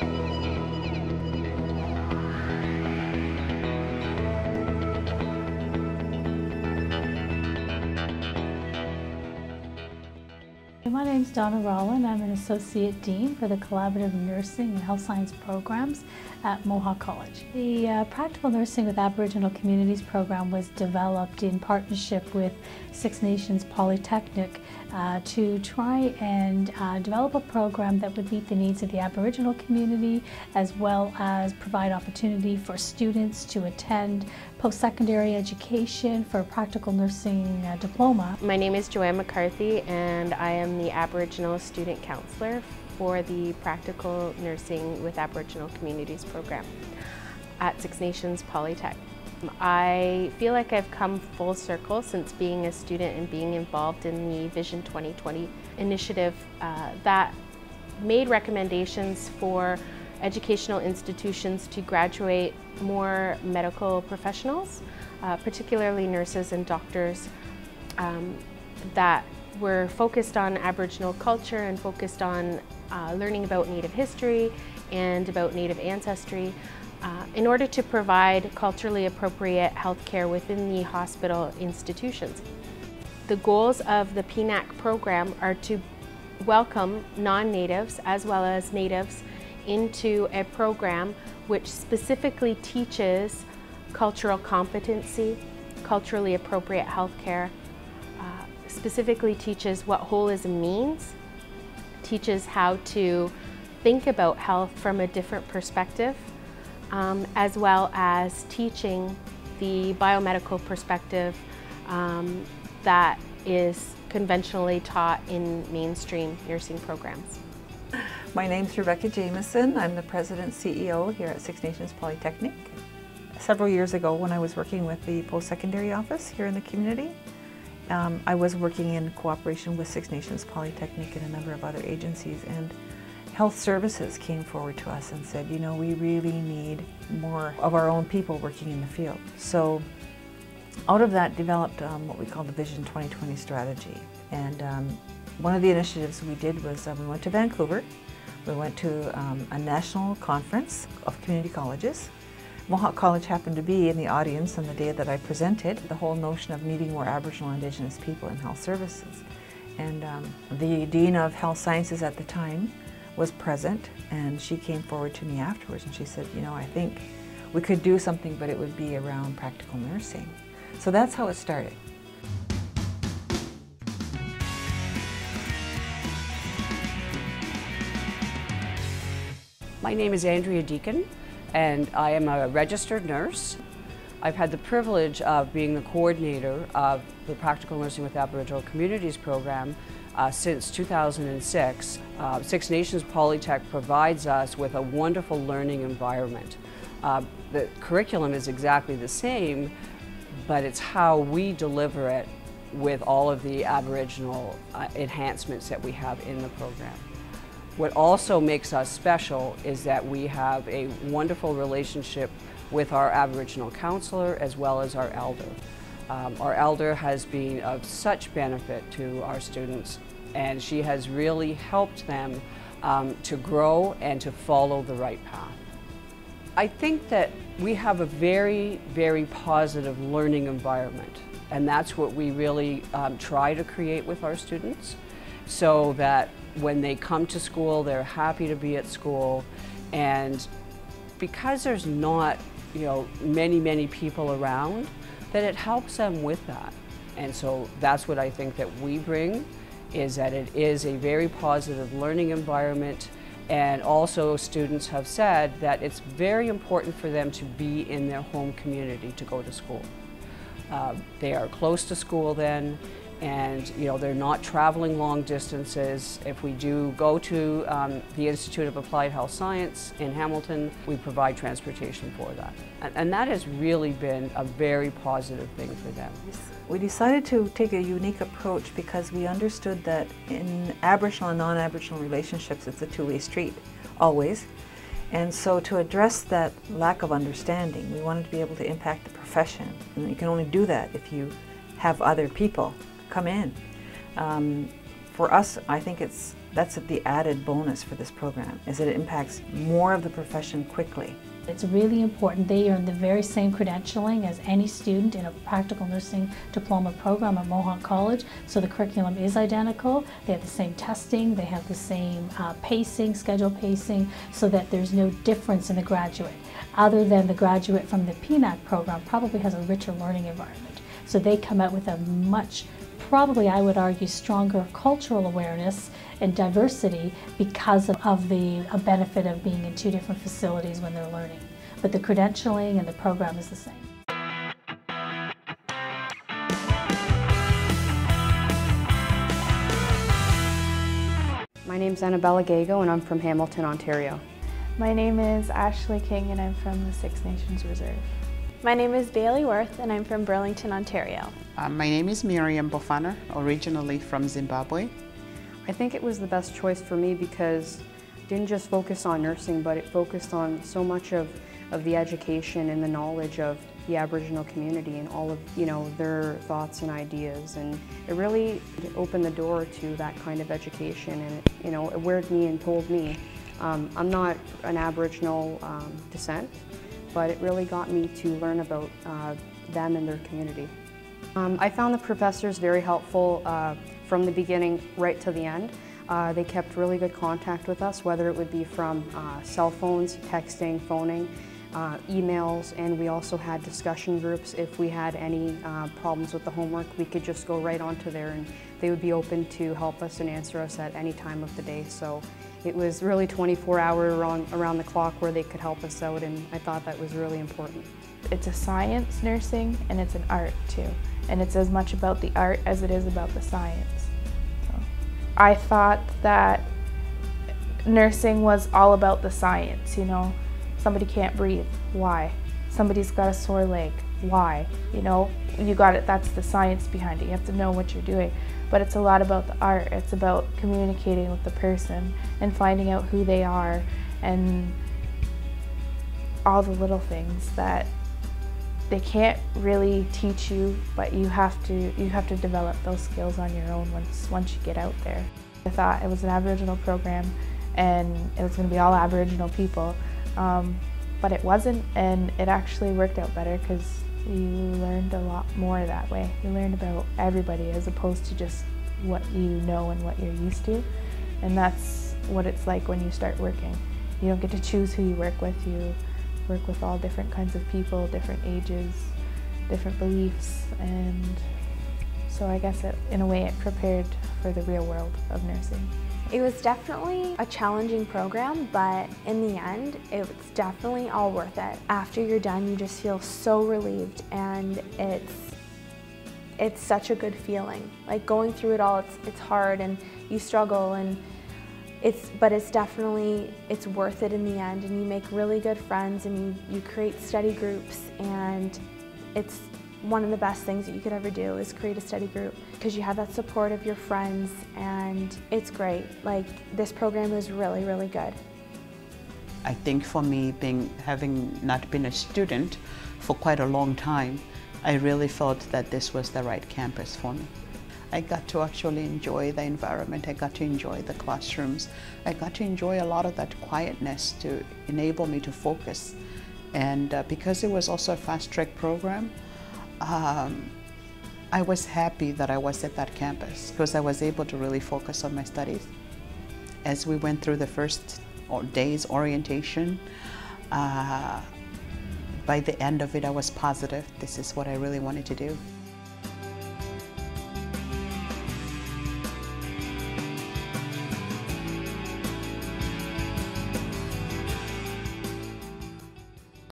My name is Donna Rollin. I'm an Associate Dean for the Collaborative Nursing and Health Science Programs at Mohawk College. The Practical Nursing with Aboriginal Communities program was developed in partnership with Six Nations Polytechnic to try and develop a program that would meet the needs of the Aboriginal community, as well as provide opportunity for students to attend post-secondary education for a practical nursing diploma. My name is Joanne McCarthy, and I am the Aboriginal Student Counselor for the Practical Nursing with Aboriginal Communities program at Six Nations Polytech. I feel like I've come full circle since being a student and being involved in the Vision 2020 initiative that made recommendations for educational institutions to graduate more medical professionals, particularly nurses and doctors, that were focused on Aboriginal culture and focused on learning about Native history and about Native ancestry in order to provide culturally appropriate healthcare within the hospital institutions. The goals of the Pnac program are to welcome non-natives as well as natives into a program which specifically teaches cultural competency, culturally appropriate healthcare, specifically teaches what holism means, teaches how to think about health from a different perspective, as well as teaching the biomedical perspective that is conventionally taught in mainstream nursing programs. My name's Rebecca Jameson. I'm the President CEO here at Six Nations Polytechnic. Several years ago, when I was working with the post-secondary office here in the community, I was working in cooperation with Six Nations Polytechnic and a number of other agencies, and Health Services came forward to us and said, you know, we really need more of our own people working in the field. So out of that developed what we call the Vision 2020 strategy. And one of the initiatives we did was we went to Vancouver. We went to a national conference of community colleges. Mohawk College happened to be in the audience on the day that I presented the whole notion of needing more Aboriginal and Indigenous people in health services. And the Dean of Health Sciences at the time was present, and she came forward to me afterwards and she said, you know, I think we could do something, but it would be around practical nursing. So that's how it started. My name is Andrea Deacon, and I am a registered nurse. I've had the privilege of being the coordinator of the Practical Nursing with Aboriginal Communities program since 2006. Six Nations Polytech provides us with a wonderful learning environment. The curriculum is exactly the same, but it's how we deliver it with all of the Aboriginal enhancements that we have in the program. What also makes us special is that we have a wonderful relationship with our Aboriginal counselor as well as our elder. Our elder has been of such benefit to our students, and she has really helped them to grow and to follow the right path. I think that we have a very, very positive learning environment, and that's what we really try to create with our students, so that when they come to school, they're happy to be at school. And because there's not, you know, many people around, that it helps them with that. And so that's what I think that we bring, is that it is a very positive learning environment. And also students have said that it's very important for them to be in their home community to go to school. They are close to school then, and you know, they're not traveling long distances. If we do go to the Institute of Applied Health Science in Hamilton, we provide transportation for that. And that has really been a very positive thing for them. We decided to take a unique approach because we understood that in Aboriginal and non-Aboriginal relationships, it's a two-way street, always. And so to address that lack of understanding, we wanted to be able to impact the profession. And you can only do that if you have other people come in. For us, I think it's That's the added bonus for this program, is that it impacts more of the profession quickly. It's really important they earn the very same credentialing as any student in a practical nursing diploma program at Mohawk College. So the curriculum is identical. They have the same testing, they have the same pacing, schedule pacing, so that there's no difference in the graduate. Other than the graduate from the Pnac program probably has a richer learning environment. So they come out with a much, probably I would argue, stronger cultural awareness and diversity because of the benefit of being in two different facilities when they're learning. But the credentialing and the program is the same. My name's Annabella Gago and I'm from Hamilton, Ontario. My name is Ashley King and I'm from the Six Nations Reserve. My name is Bailey Worth and I'm from Burlington, Ontario. My name is Miriam Bofana, originally from Zimbabwe. I think it was the best choice for me because it didn't just focus on nursing, but it focused on so much of the education and the knowledge of the Aboriginal community and all of their thoughts and ideas, and it really opened the door to that kind of education, and it weird me and told me I'm not an Aboriginal descent, but it really got me to learn about them and their community. I found the professors very helpful from the beginning right to the end. They kept really good contact with us, whether it would be from cell phones, texting, phoning, emails, and we also had discussion groups. If we had any problems with the homework, we could just go right onto there and they would be open to help us and answer us at any time of the day. So it was really 24-hour around the clock where they could help us out, and I thought that was really important. It's a science nursing and it's an art too. And it's as much about the art as it is about the science. So I thought that nursing was all about the science, Somebody can't breathe, why? Somebody's got a sore leg, why? You got it, that's the science behind it. You have to know what you're doing. But it's a lot about the art. It's about communicating with the person and finding out who they are and all the little things that they can't really teach you, but you have to develop those skills on your own once you get out there. I thought it was an Aboriginal program and it was going to be all Aboriginal people, but it wasn't, and it actually worked out better because you learned a lot more that way. You learned about everybody as opposed to just what you know and what you're used to, and that's what it's like when you start working. You don't get to choose who you work with. You work with all different kinds of people, different ages, different beliefs, and so I guess in a way it prepared for the real world of nursing. It was definitely a challenging program, but in the end, it's definitely all worth it. After you're done, you just feel so relieved, and it's such a good feeling. Like going through it all, it's hard and you struggle, and but it's definitely, it's worth it in the end, and you make really good friends and you create study groups, and it's one of the best things that you could ever do is create a study group because you have that support of your friends, and it's great. Like, this program is really, really good. I think for me, having not been a student for quite a long time, I really felt that this was the right campus for me. I got to actually enjoy the environment, I got to enjoy the classrooms, I got to enjoy a lot of that quietness to enable me to focus. And because it was also a fast-track program, I was happy that I was at that campus because I was able to really focus on my studies. As we went through the first day's orientation, by the end of it I was positive this is what I really wanted to do.